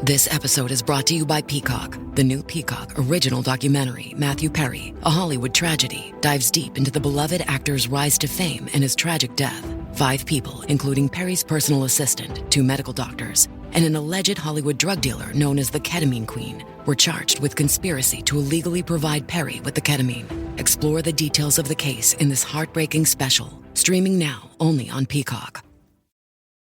This episode is brought to you by Peacock. The new Peacock original documentary, Matthew Perry, A Hollywood Tragedy, dives deep into the beloved actor's rise to fame and his tragic death. 5 people, including Perry's personal assistant, 2 medical doctors, and an alleged Hollywood drug dealer known as the Ketamine Queen, were charged with conspiracy to illegally provide Perry with the ketamine. Explore the details of the case in this heartbreaking special, streaming now only on Peacock.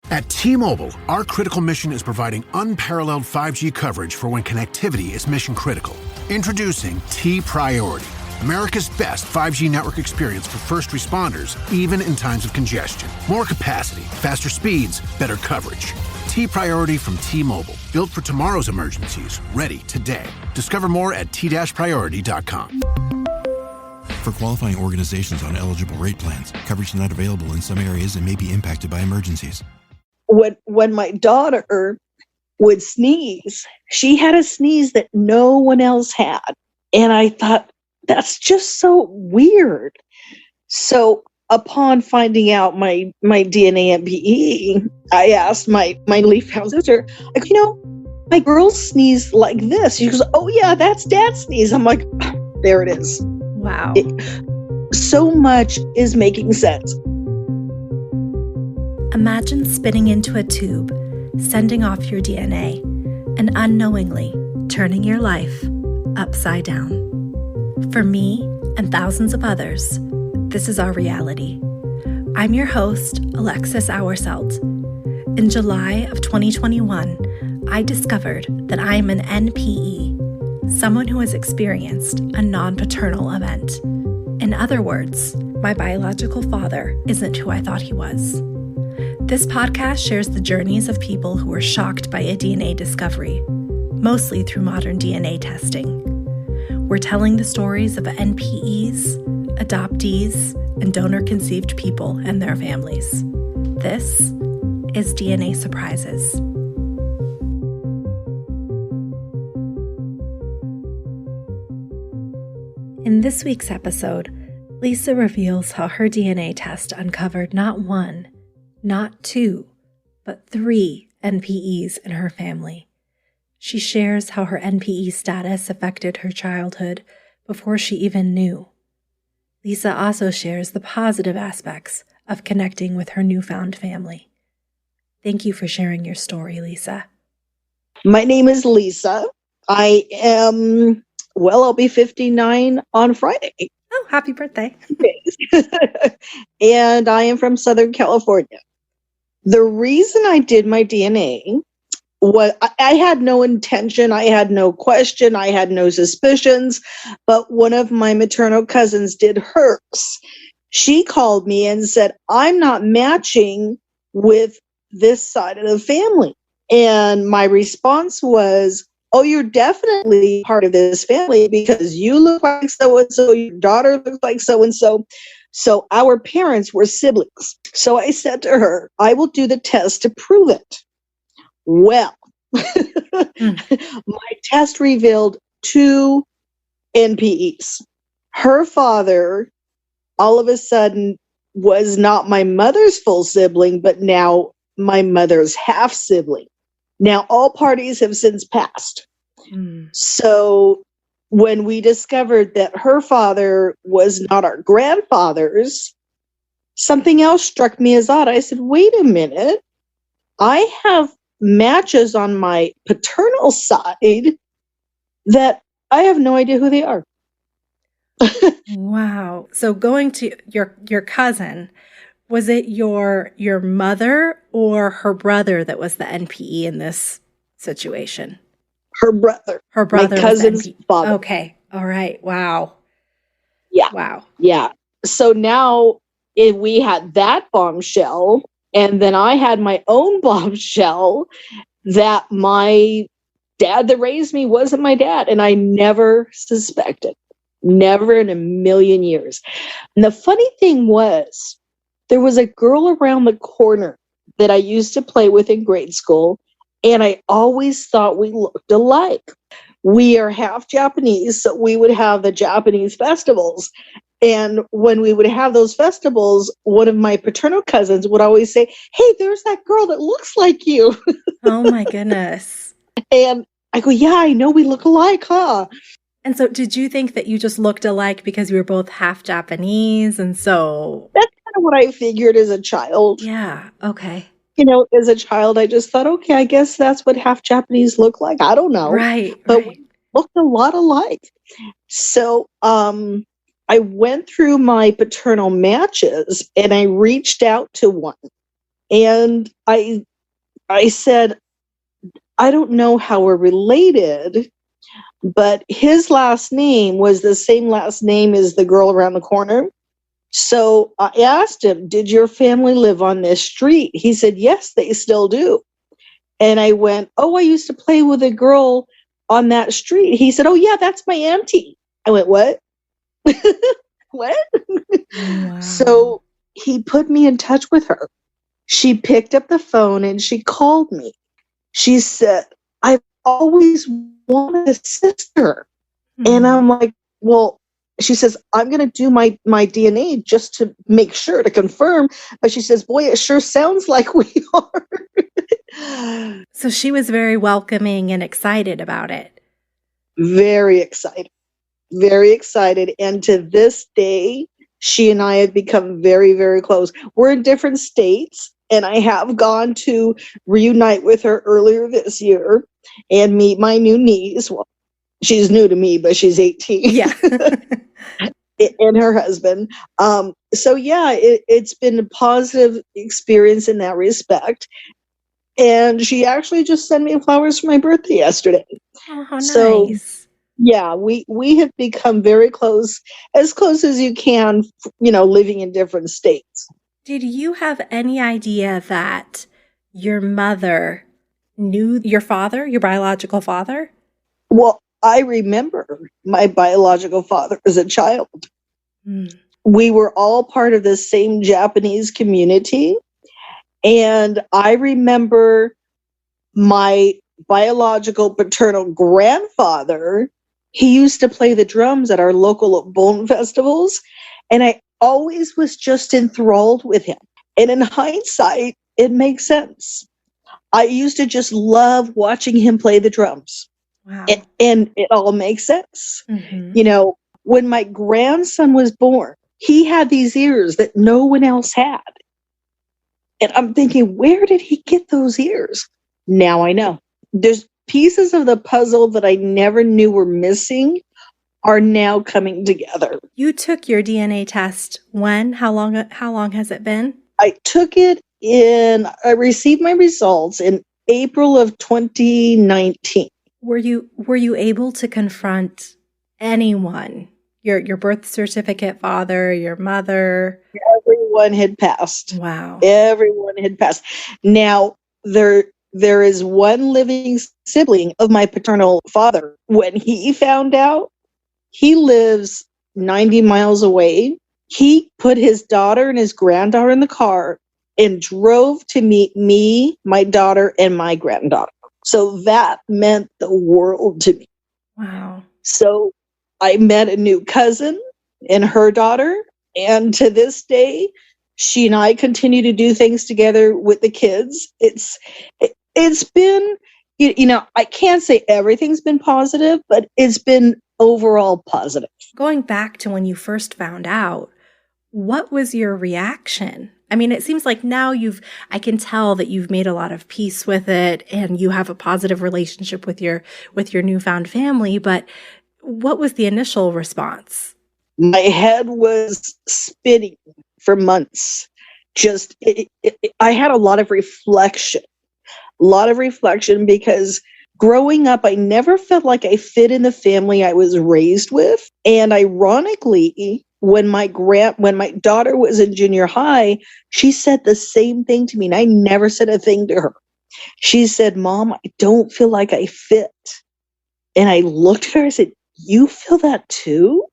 At T-Mobile, our critical mission is providing unparalleled 5G coverage for when connectivity is mission critical. Introducing T-Priority, America's best 5G network experience for first responders, even in times of congestion. More capacity, faster speeds, better coverage. T-Priority from T-Mobile, built for tomorrow's emergencies, ready today. Discover more at t-priority.com. For qualifying organizations on eligible rate plans, coverage not available in some areas and may be impacted by emergencies. When my daughter would sneeze, she had a sneeze that no one else had. And I thought, that's just so weird. So upon finding out my DNA NPE, I asked my newfound sister, like, my girl sneezed like this. She goes, oh yeah, that's Dad's sneeze. I'm like, there it is. Wow. So much is making sense. Imagine spitting into a tube, sending off your DNA, and unknowingly turning your life upside down. For me and thousands of others, this is our reality. I'm your host, Alexis Auerselt. In July of 2021, I discovered that I am an NPE, someone who has experienced a non-paternal event. In other words, my biological father isn't who I thought he was. This podcast shares the journeys of people who were shocked by a DNA discovery, mostly through modern DNA testing. We're telling the stories of NPEs, adoptees, and donor-conceived people and their families. This is DNA Surprises. In this week's episode, Lisa reveals how her DNA test uncovered not 1, not 2, but 3 NPEs in her family. She shares how her NPE status affected her childhood before she even knew. Lisa also shares the positive aspects of connecting with her newfound family. Thank you for sharing your story, Lisa. My name is Lisa. I'll be 59 on Friday. Oh, happy birthday. And I am from Southern California. The reason I did my DNA was I had no intention, I had no question, I had no suspicions, but one of my maternal cousins did hers. She called me and said, I'm not matching with this side of the family. And my response was, oh, you're definitely part of this family because you look like so-and-so, your daughter looks like so-and-so. So our parents were siblings. So I said to her, I will do the test to prove it. Well, my test revealed 2 NPEs. Her father, all of a sudden, was not my mother's full sibling, but now my mother's half sibling. Now, all parties have since passed. So when we discovered that her father was not our grandfather's, something else struck me as odd. I said, wait a minute. I have matches on my paternal side that I have no idea who they are. Wow. So going to your cousin, was it your mother or her brother that was the NPE in this situation? Her brother. Her brother. My cousin's father. Okay. All right. Wow. Yeah. Wow. Yeah. So now we had that bombshell, and then I had my own bombshell that my dad that raised me wasn't my dad, and I never suspected. Never in a million years. And the funny thing was, there was a girl around the corner that I used to play with in grade school, and I always thought we looked alike. We are half Japanese, so we would have the Japanese festivals. And when we would have those festivals, one of my paternal cousins would always say, hey, there's that girl that looks like you. Oh my goodness. And I go, yeah, I know we look alike, huh? And so did you think that you just looked alike because you were both half Japanese? And so, That's kind of what I figured as a child. yeah, okay. As a child, I just thought, okay, I guess that's what half Japanese look like. I don't know. Right, But right. we looked a lot alike. So I went through my paternal matches and I reached out to one. And I said, I don't know how we're related, but his last name was the same last name as the girl around the corner. So I asked him, did your family live on this street? He said, yes, they still do. And I went, oh, I used to play with a girl on that street. He said, oh, yeah, that's my auntie. I went, what? What? Wow. So he put me in touch with her. She picked up the phone and she called me. She said, I've always wanted a sister. And I'm like, well, she says, I'm going to do my DNA just to make sure, to confirm. But she says, boy, it sure sounds like we are. So she was very welcoming and excited about it. Very excited. Very excited. And to this day, she and I have become very, very close. We're in different states, and I have gone to reunite with her earlier this year and meet my new niece. Well, she's new to me, but she's 18. Yeah. And her husband. So yeah, it's been a positive experience in that respect. And she actually just sent me flowers for my birthday yesterday. Oh, how So, nice. yeah, we have become very close as you can, living in different states. Did you have any idea that your mother knew your father, your biological father? Well, I remember my biological father as a child. We were all part of the same Japanese community. And I remember my biological paternal grandfather, he used to play the drums at our local bone festivals. And I always was just enthralled with him. And in hindsight, it makes sense. I used to just love watching him play the drums. Wow. And it all makes sense. Mm-hmm. When my grandson was born, he had these ears that no one else had. And I'm thinking, where did he get those ears? Now I know. There's pieces of the puzzle that I never knew were missing are now coming together. You took your DNA test when? How long has it been? I received my results in April of 2019. Were you able to confront anyone? Your birth certificate father, your mother? Everyone had passed. Wow. Everyone had passed. Now, there is one living sibling of my paternal father. When he found out, he lives 90 miles away. He put his daughter and his granddaughter in the car and drove to meet me, my daughter, and my granddaughter. So that meant the world to me. Wow. So I met a new cousin and her daughter. And to this day, she and I continue to do things together with the kids. It's been, I can't say everything's been positive, but it's been overall positive. Going back to when you first found out, what was your reaction? I mean, it seems like now I can tell that you've made a lot of peace with it and you have a positive relationship with your newfound family, but what was the initial response? My head was spinning for months. I had a lot of reflection because growing up, I never felt like I fit in the family I was raised with. And ironically, when my daughter was in junior high, she said the same thing to me, and I never said a thing to her. She said, Mom, I don't feel like I fit. And I looked at her and said, you feel that too?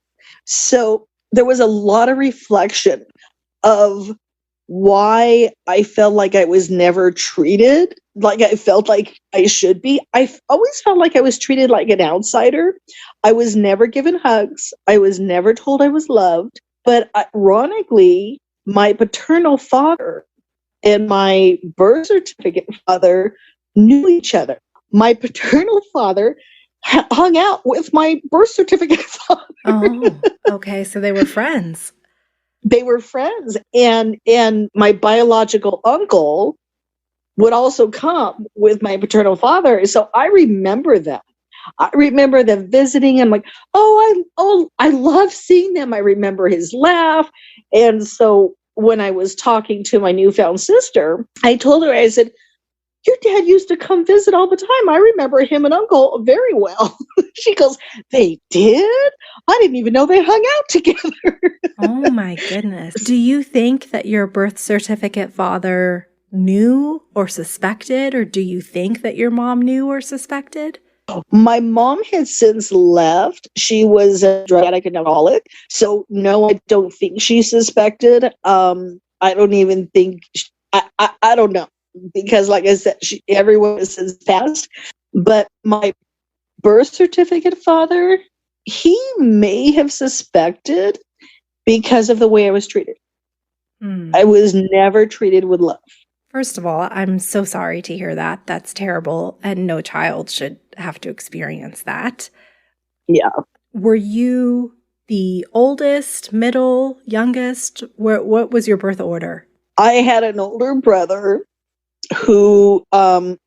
So there was a lot of reflection of why I felt like I was never treated like I felt like I should be. I always felt like I was treated like an outsider. I was never given hugs. I was never told I was loved. But ironically, my paternal father and my birth certificate father knew each other. my paternal father hung out with my birth certificate father. Oh, okay. So they were friends. They were friends. And my biological uncle would also come with my paternal father. So I remember them. I remember them visiting. I'm like, I love seeing them. I remember his laugh. And so when I was talking to my newfound sister, I told her, I said, your dad used to come visit all the time. I remember him and uncle very well. She goes, they did? I didn't even know they hung out together. Oh my goodness. Do you think that your birth certificate father knew or suspected, or do you think that your mom knew or suspected? My mom has since left. She was a drug addict and alcoholic. So no, I don't think she suspected. I don't even think, I don't know. Because like I said, everyone has since passed. But my birth certificate father, he may have suspected because of the way I was treated. I was never treated with love. First of all, I'm so sorry to hear that. That's terrible. And no child should have to experience that. Yeah. Were you the oldest, middle, youngest? What was your birth order? I had an older brother who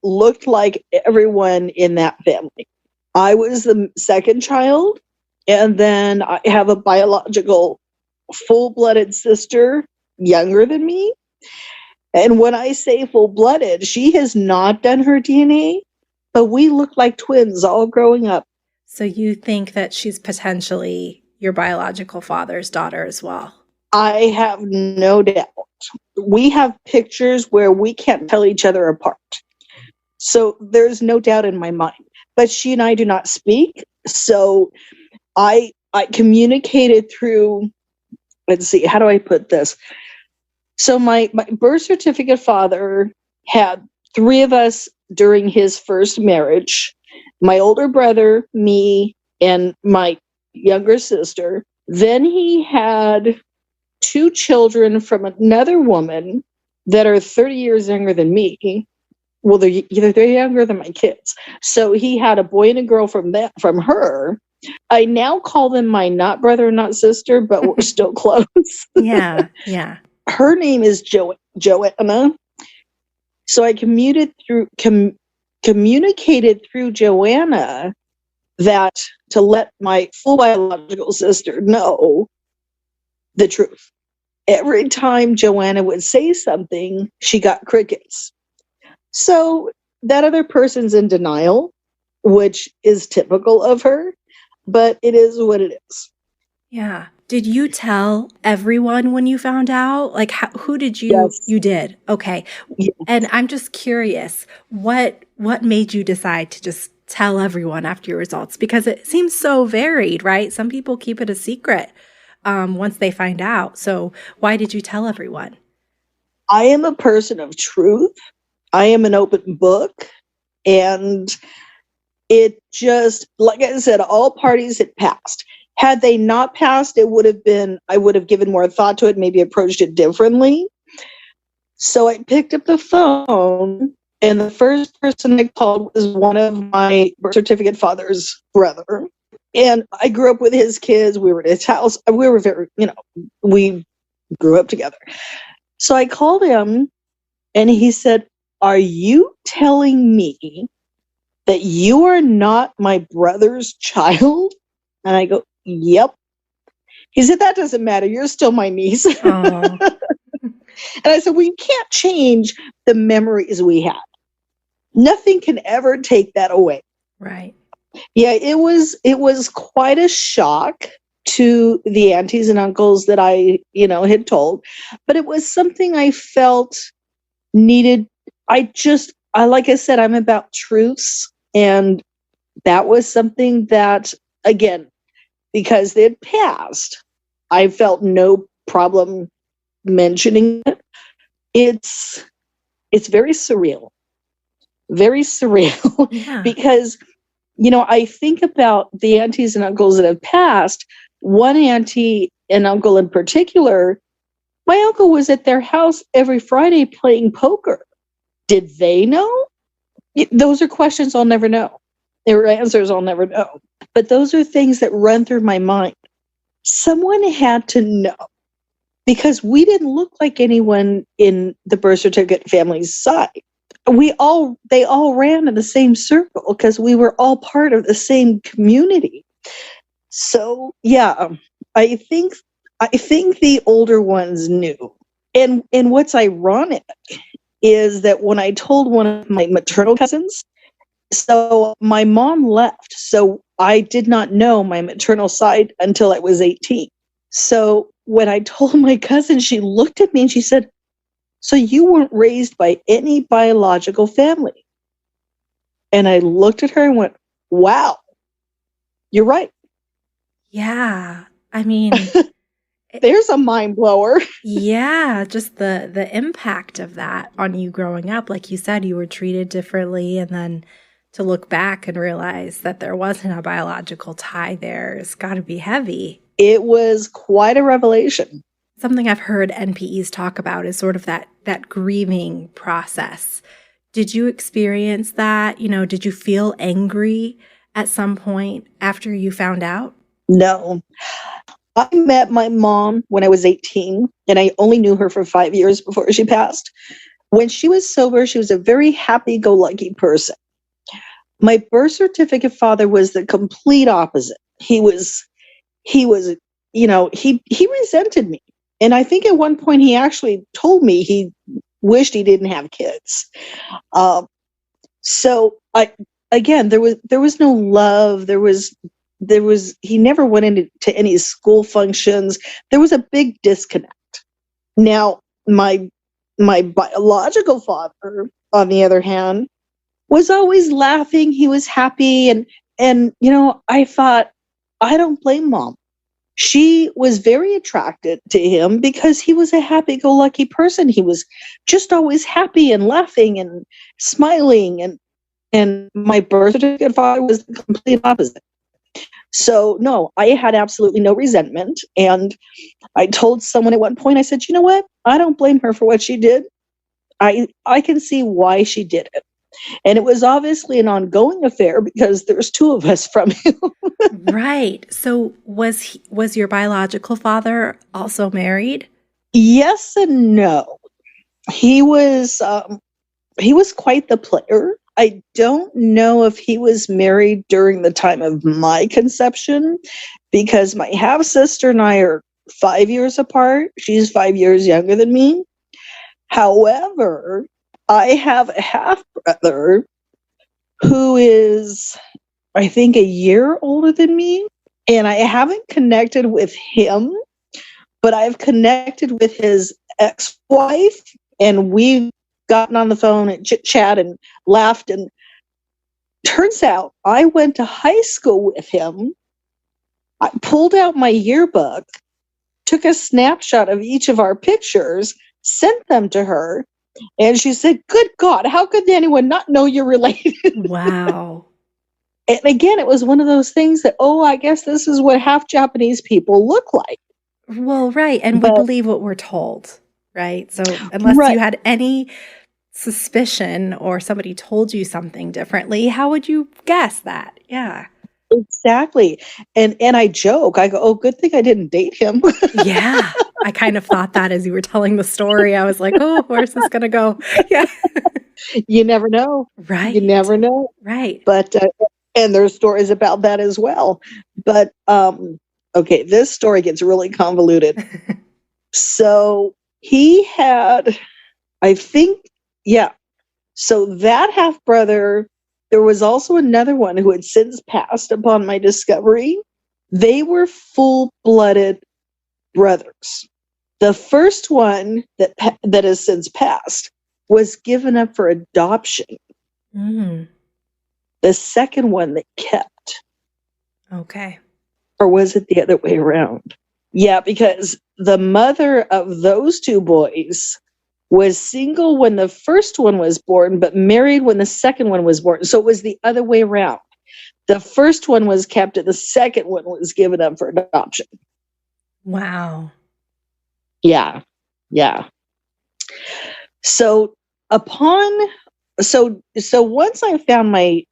looked like everyone in that family. I was the second child, and then I have a biological full-blooded sister younger than me. And when I say full-blooded, she has not done her DNA, but we look like twins all growing up. So you think that she's potentially your biological father's daughter as well? I have no doubt. We have pictures where we can't tell each other apart. So there's no doubt in my mind. But she and I do not speak. So I communicated through, let's see, how do I put this? So my birth certificate father had 3 of us during his first marriage, my older brother, me, and my younger sister. Then he had 2 children from another woman that are 30 years younger than me. Well, they're younger than my kids. So he had a boy and a girl from her. I now call them my not brother, not sister, but we're still close. Yeah. Her name is Joanna. So I communicated through Joanna that to let my full biological sister know the truth. Every time Joanna would say something, she got crickets. So that other person's in denial, which is typical of her, but it is what it is. Yeah. Did you tell everyone when you found out? Like, who did you? Yes. You did. Okay. Yes. And I'm just curious, what made you decide to just tell everyone after your results? Because it seems so varied, right? Some people keep it a secret once they find out. So why did you tell everyone? I am a person of truth. I am an open book. And it just, like I said, all parties had passed. Had they not passed, I would have given more thought to it, maybe approached it differently. So I picked up the phone, and the first person I called was one of my birth certificate father's brother. And I grew up with his kids. We were at his house. We were we grew up together. So I called him, and he said, "Are you telling me that you are not my brother's child?" And I go, "Yep." He said, "That doesn't matter. You're still my niece." And I said, "We can't change the memories we had. Nothing can ever take that away." Right. Yeah, it was quite a shock to the aunties and uncles that I, had told, but it was something I felt needed. Like I said, I'm about truths, and that was something that, again, because they had passed, I felt no problem mentioning it. It's very surreal. Very surreal. Yeah. Because, I think about the aunties and uncles that have passed. One auntie and uncle in particular, my uncle was at their house every Friday playing poker. Did they know? those are questions I'll never know. There are answers I'll never know. But those are things that run through my mind. Someone had to know, because we didn't look like anyone in the birth certificate family's side. They all ran in the same circle because we were all part of the same community. So yeah, I think the older ones knew. And what's ironic is that when I told one of my maternal cousins, so my mom left, so I did not know my maternal side until I was 18. So when I told my cousin, she looked at me and she said, "So you weren't raised by any biological family?" And I looked at her and went, "Wow, you're right." Yeah. I mean, There's a mind blower. yeah, just the impact of that on you growing up. Like you said, you were treated differently, and then to look back and realize that there wasn't a biological tie there, it's got to be heavy. It was quite a revelation. Something I've heard NPEs talk about is sort of that grieving process. Did you experience that? Did you feel angry at some point after you found out? No. I met my mom when I was 18, and I only knew her for 5 years before she passed. When she was sober, she was a very happy-go-lucky person. My birth certificate father was the complete opposite. He resented me. And I think at one point he actually told me he wished he didn't have kids. So there was no love. He never went into any school functions. There was a big disconnect. Now, my biological father, on the other hand, was always laughing. He was happy. And I thought, I don't blame Mom. She was very attracted to him because he was a happy-go-lucky person. He was just always happy and laughing and smiling. And my birth certificate father was the complete opposite. So no, I had absolutely no resentment. And I told someone at one point, I said, "You know what? I don't blame her for what she did. I can see why she did it." And it was obviously an ongoing affair because there's two of us from him. Right. So was your biological father also married? Yes and no. He was quite the player. I don't know if he was married during the time of my conception, because my half-sister and I are 5 years apart. She's 5 years younger than me. However, I have a half-brother who is, I think, a year older than me, and I haven't connected with him, but I've connected with his ex-wife, and we've gotten on the phone and chit-chat and laughed. And turns out I went to high school with him. I pulled out my yearbook, took a snapshot of each of our pictures, sent them to her, and she said, "Good God, how could anyone not know you're related?" Wow. And again, it was one of those things that, I guess this is what half Japanese people look like. Well, right. And we believe what we're told, right? So unless you had any suspicion or somebody told you something differently, how would you guess that? Yeah. Exactly. And I joke, I go, "Oh, good thing I didn't date him." Yeah. I kind of thought that as you were telling the story. I was like, oh, where's this going to go? Yeah. You never know. Right. You never know. Right. But, and there's stories about that as well. But, okay, this story gets really convoluted. So he had, I think, so that half-brother, there was also another one who had since passed upon my discovery. They were full-blooded brothers. The first one that has since passed was given up for adoption. Mm. The second one they kept. Okay. Or was it the other way around? Yeah, because the mother of those two boys was single when the first one was born, but married when the second one was born. So it was the other way around. The first one was kept and the second one was given up for adoption. Wow. Yeah. So upon So once I found my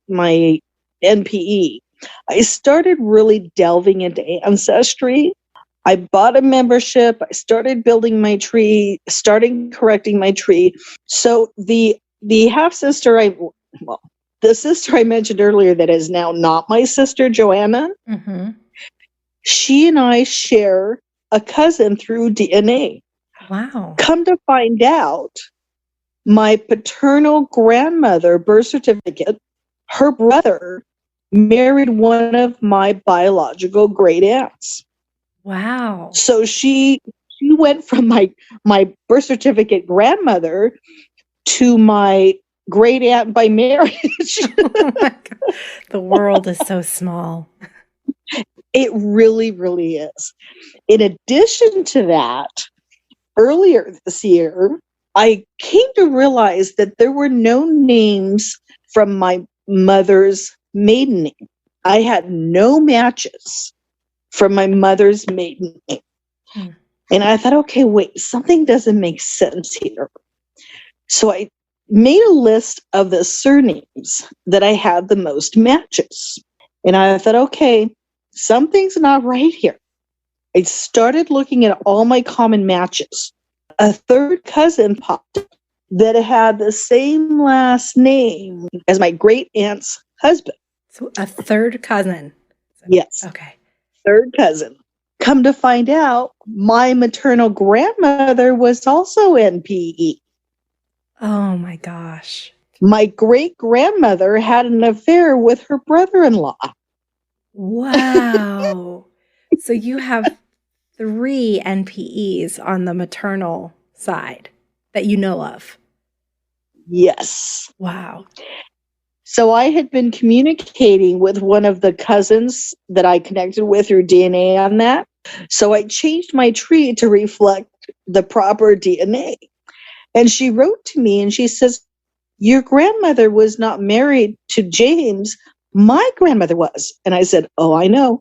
NPE, I started really delving into ancestry. I bought a membership. I started building my tree, starting correcting my tree. So the half sister the sister I mentioned earlier that is now not my sister, Joanna, Mm-hmm. she and I share a cousin through DNA. Wow. Come to find out, my paternal grandmother birth certificate, her brother married one of my biological great aunts. Wow. So she went from my birth certificate grandmother to my great aunt by marriage. Oh my God. The world is so small. It really, really is. In addition to that, earlier this year, I came to realize that there were no names from my mother's maiden name. I had no matches from my mother's maiden name. Hmm. And I thought, okay, wait, something doesn't make sense here. So I made a list of the surnames that I had the most matches. And I thought, okay, something's not right here. I started looking at all my common matches. A third cousin popped up that had the same last name as my great aunt's husband. So a third cousin. Yes, Okay. third cousin. Come to find out, my maternal grandmother was also NPE. Oh my gosh. My great grandmother had an affair with her brother-in-law. Wow. So you have 3 NPEs on the maternal side that you know of. Yes. Wow. So I had been communicating with one of the cousins that I connected with through DNA on that. So I changed my tree to reflect the proper DNA. And she wrote to me and she says, your grandmother was not married to James. My grandmother was. And I said, oh, I know.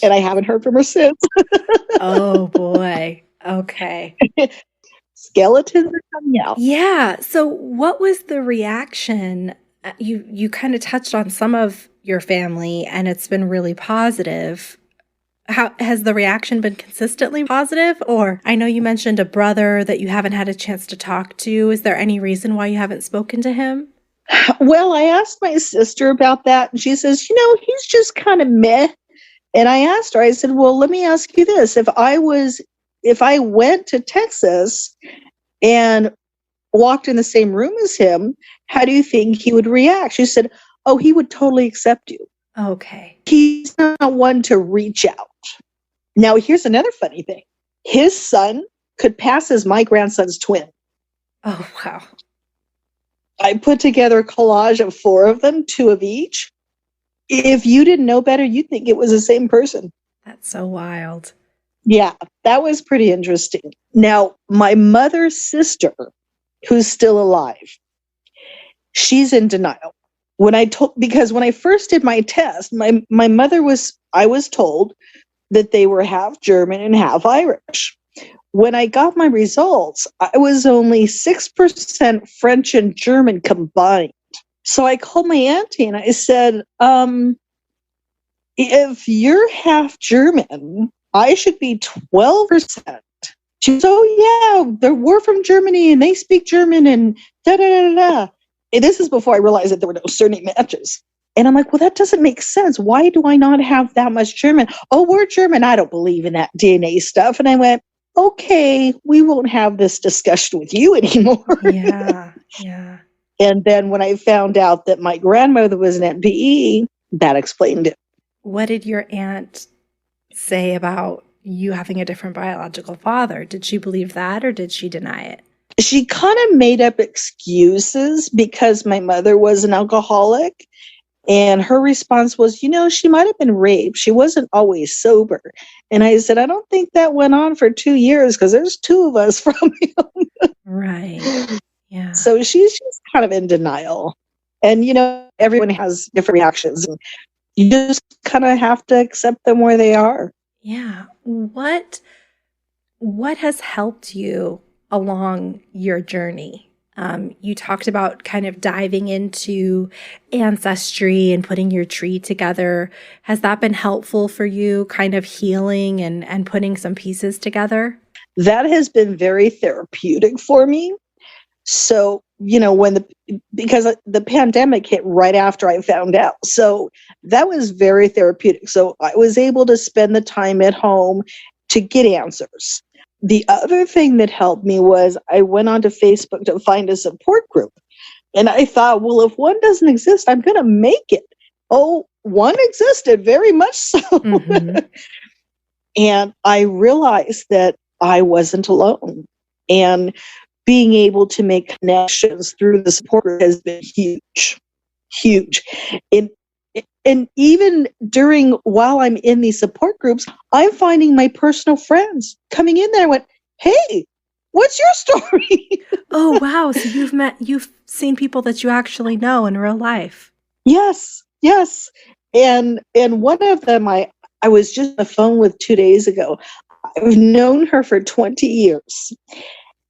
And I haven't heard from her since. Oh boy. Okay. Skeletons are coming out. Yeah. So what was the reaction? You kind of touched on some of your family and it's been really positive. How has the reaction been consistently positive? Or I know you mentioned a brother that you haven't had a chance to talk to. Is there any reason why you haven't spoken to him? Well, I asked my sister about that and she says, he's just kind of meh. And I asked her, I said, well, let me ask you this. If I went to Texas and walked in the same room as him, how do you think he would react? She said, oh, he would totally accept you. Okay. He's not one to reach out. Now, here's another funny thing. His son could pass as my grandson's twin. Oh, wow. I put together a collage of 4 of them, 2 of each. If you didn't know better, you'd think it was the same person. That's so wild. Yeah, that was pretty interesting. Now, my mother's sister, who's still alive, she's in denial. Because when I first did my test, my mother I was told that they were half German and half Irish. When I got my results, I was only 6% French and German combined. So I called my auntie and I said, if you're half German, I should be 12%. She goes, oh yeah, we're from Germany and they speak German and da-da-da-da-da. And this is before I realized that there were no surname matches. And I'm like, well, that doesn't make sense. Why do I not have that much German? Oh, we're German. I don't believe in that DNA stuff. And I went, okay, we won't have this discussion with you anymore. Yeah, yeah. And then when I found out that my grandmother was an NPE, that explained it. What did your aunt say about you having a different biological father? Did she believe that or did she deny it? She kind of made up excuses because my mother was an alcoholic. And her response was, she might have been raped. She wasn't always sober. And I said, I don't think that went on for 2 years because there's 2 of us from him. Right. Yeah. So she's just kind of in denial. And, everyone has different reactions. And you just kind of have to accept them where they are. Yeah. What has helped you along your journey? You talked about kind of diving into ancestry and putting your tree together. Has that been helpful for you, kind of healing and putting some pieces together? That has been very therapeutic for me. So, because the pandemic hit right after I found out. So that was very therapeutic. So I was able to spend the time at home to get answers. The other thing that helped me was I went onto Facebook to find a support group. And I thought, well, if one doesn't exist, I'm going to make it. Oh, one existed, very much so. Mm-hmm. And I realized that I wasn't alone. And being able to make connections through the support group has been huge, huge. And even while I'm in these support groups, I'm finding my personal friends coming in there and went, hey, what's your story? Oh, wow. So you've seen people that you actually know in real life. Yes. And one of them I was just on the phone with 2 days ago. I've known her for 20 years.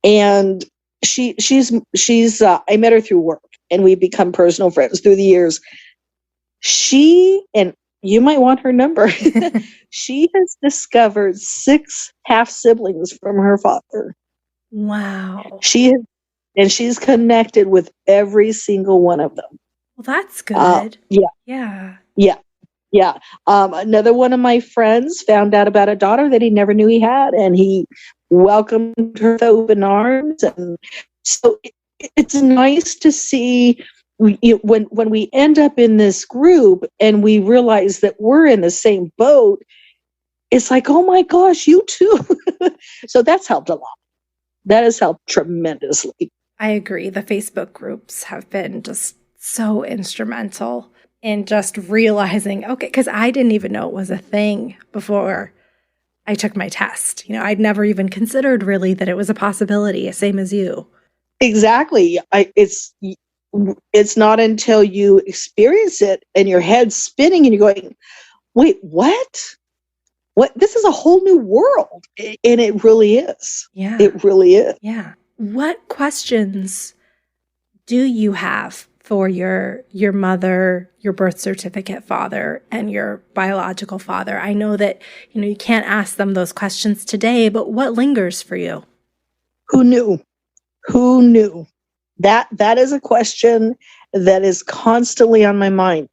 And she's I met her through work, and we've become personal friends through the years. And you might want her number. She has discovered 6 half siblings from her father. Wow. She's connected with every single one of them. Well, that's good. Yeah. Another one of my friends found out about a daughter that he never knew he had, and he welcomed her with open arms. And so it's nice to see when we end up in this group and we realize that we're in the same boat. It's like, oh my gosh, you too. So that's helped a lot. That has helped tremendously. I agree. The Facebook groups have been just so instrumental in just realizing, okay, because I didn't even know it was a thing before I took my test. I'd never even considered really that it was a possibility, same as you. Exactly. It's not until you experience it and your head's spinning and you're going, wait, what? This is a whole new world. And it really is. Yeah. It really is. Yeah. What questions do you have for your mother, your birth certificate father, and your biological father? I know that, you can't ask them those questions today, but what lingers for you? Who knew? That is a question that is constantly on my mind.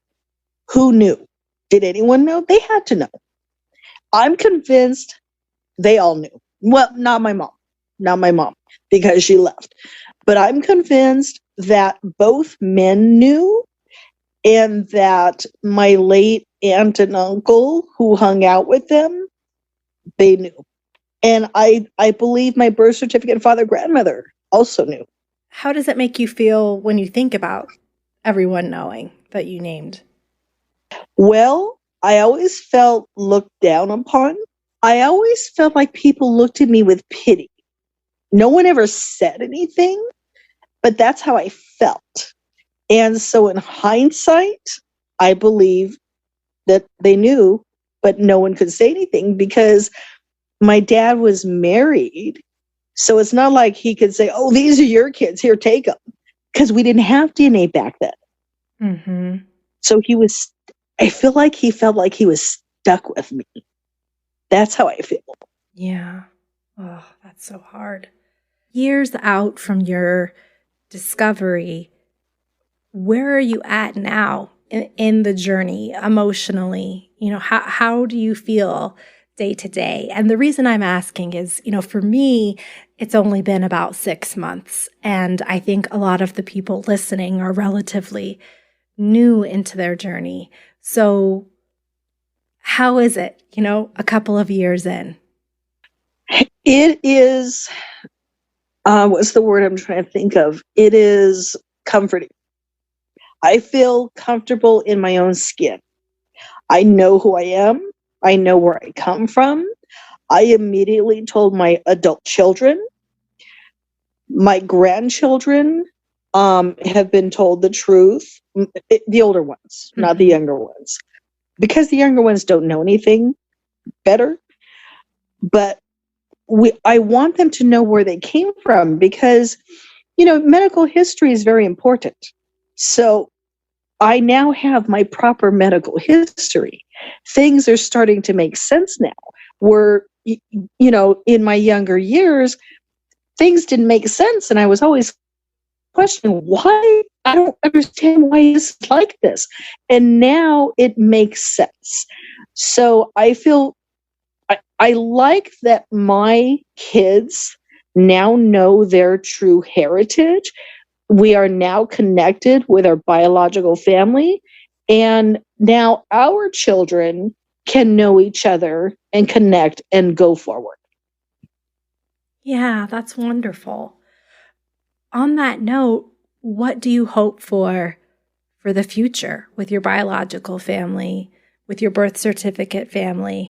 Who knew? Did anyone know? They had to know. I'm convinced they all knew. Well, not my mom, because she left. But I'm convinced that both men knew, and that my late aunt and uncle who hung out with them, they knew. And I believe my birth certificate father, grandmother also knew. How does it make you feel when you think about everyone knowing that you named? Well, I always felt looked down upon. I always felt like people looked at me with pity. No one ever said anything, but that's how I felt. And so in hindsight, I believe that they knew, but no one could say anything because my dad was married. So it's not like he could say, oh, these are your kids, here, take them. Because we didn't have DNA back then. Mm-hmm. So I feel like he felt like he was stuck with me. That's how I feel. Yeah. Oh, that's so hard. Years out from your discovery, where are you at now in the journey emotionally? How do you feel day to day? And the reason I'm asking is, for me, it's only been about 6 months. And I think a lot of the people listening are relatively new into their journey. So how is it, a couple of years in? It is, what's the word I'm trying to think of? It is comforting. I feel comfortable in my own skin. I know who I am. I know where I come from. I immediately told my adult children. My grandchildren have been told the truth. The older ones, not the younger ones. Because the younger ones don't know anything better. But I want them to know where they came from, because medical history is very important. So I now have my proper medical history. Things are starting to make sense now. Where, in my younger years, things didn't make sense. And I was always questioning why. I don't understand why it's like this. And now it makes sense. So I feel I like that my kids now know their true heritage. We are now connected with our biological family. And now our children can know each other and connect and go forward. Yeah, that's wonderful. On that note, what do you hope for the future with your biological family, with your birth certificate family?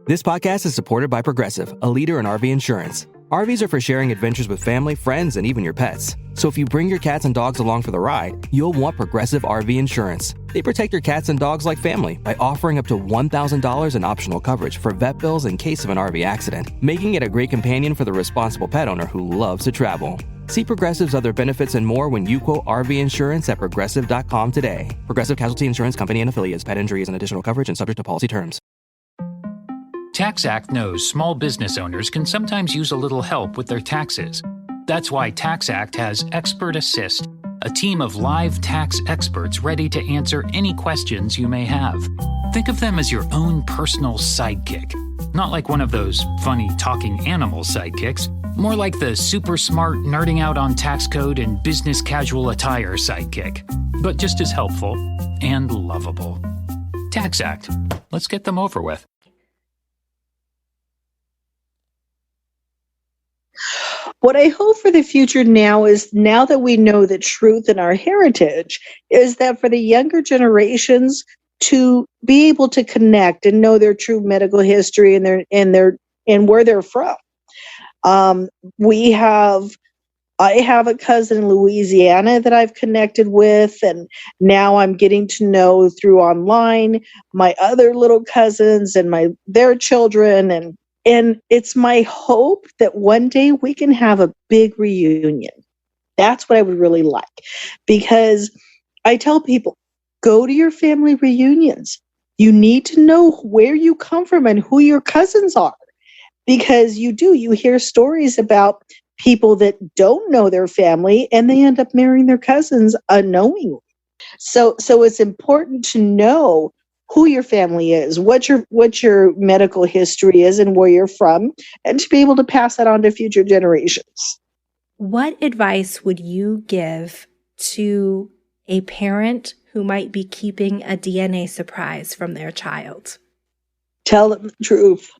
This podcast is supported by Progressive, a leader in RV insurance. RVs are for sharing adventures with family, friends, and even your pets. So if you bring your cats and dogs along for the ride, you'll want Progressive RV insurance. They protect your cats and dogs like family by offering up to $1,000 in optional coverage for vet bills in case of an RV accident, making it a great companion for the responsible pet owner who loves to travel. See Progressive's other benefits and more when you quote RV insurance at Progressive.com today. Progressive Casualty Insurance Company and Affiliates. Pet injury is an additional coverage and subject to policy terms. TaxAct knows small business owners can sometimes use a little help with their taxes. That's why TaxAct has Expert Assist, a team of live tax experts ready to answer any questions you may have. Think of them as your own personal sidekick. Not like one of those funny talking animal sidekicks, more like the super smart nerding out on tax code and business casual attire sidekick, but just as helpful and lovable. TaxAct. Let's get them over with. What I hope for the future now is, now that we know the truth in our heritage, is that for the younger generations to be able to connect and know their true medical history and where they're from. I have a cousin in Louisiana that I've connected with, and now I'm getting to know through online my other little cousins and their children, and it's my hope that one day we can have a big reunion. That's what I would really like, because I tell people, go to your family reunions. You need to know where you come from and who your cousins are, because you hear stories about people that don't know their family and they end up marrying their cousins unknowingly. So it's important to know who your family is, what your medical history is, and where you're from, and to be able to pass that on to future generations. What advice would you give to a parent who might be keeping a DNA surprise from their child? Tell them the truth.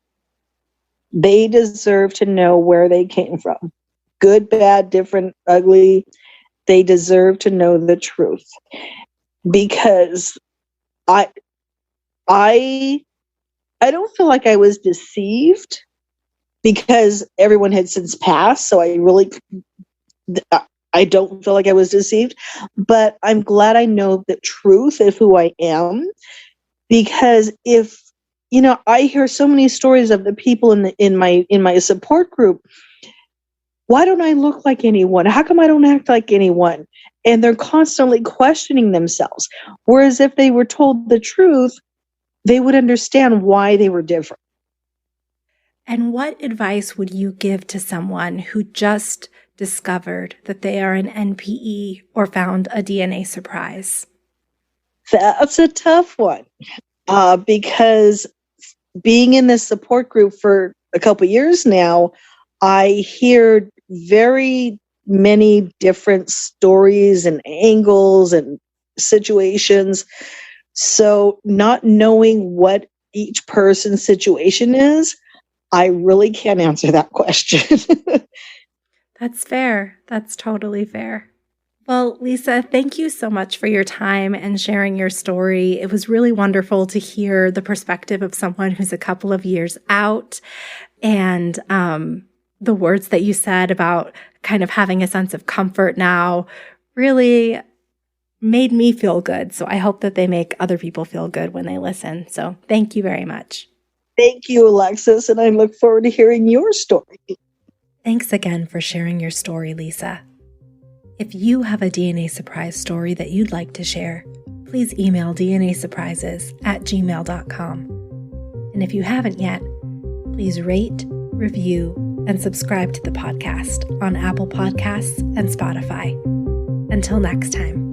They deserve to know where they came from. Good, bad, different, ugly. They deserve to know the truth. Because I don't feel like I was deceived, because everyone had since passed. So I don't feel like I was deceived, but I'm glad I know the truth of who I am, because if, I hear so many stories of the people in my support group. Why don't I look like anyone? How come I don't act like anyone? And they're constantly questioning themselves. Whereas if they were told the truth, they would understand why they were different. And what advice would you give to someone who just discovered that they are an NPE or found a DNA surprise? That's a tough one, because being in this support group for a couple years now, I hear very many different stories and angles and situations. So not knowing what each person's situation is, I really can't answer that question. That's fair. That's totally fair. Well, Lisa, thank you so much for your time and sharing your story. It was really wonderful to hear the perspective of someone who's a couple of years out, and the words that you said about kind of having a sense of comfort now really made me feel good. So I hope that they make other people feel good when they listen. So thank you very much. Thank you, Alexis, and I look forward to hearing your story. Thanks again for sharing your story, Lisa. If you have a DNA surprise story that you'd like to share, please email dnasurprises@gmail.com. And if you haven't yet, please rate, review, and subscribe to the podcast on Apple Podcasts and Spotify. Until next time.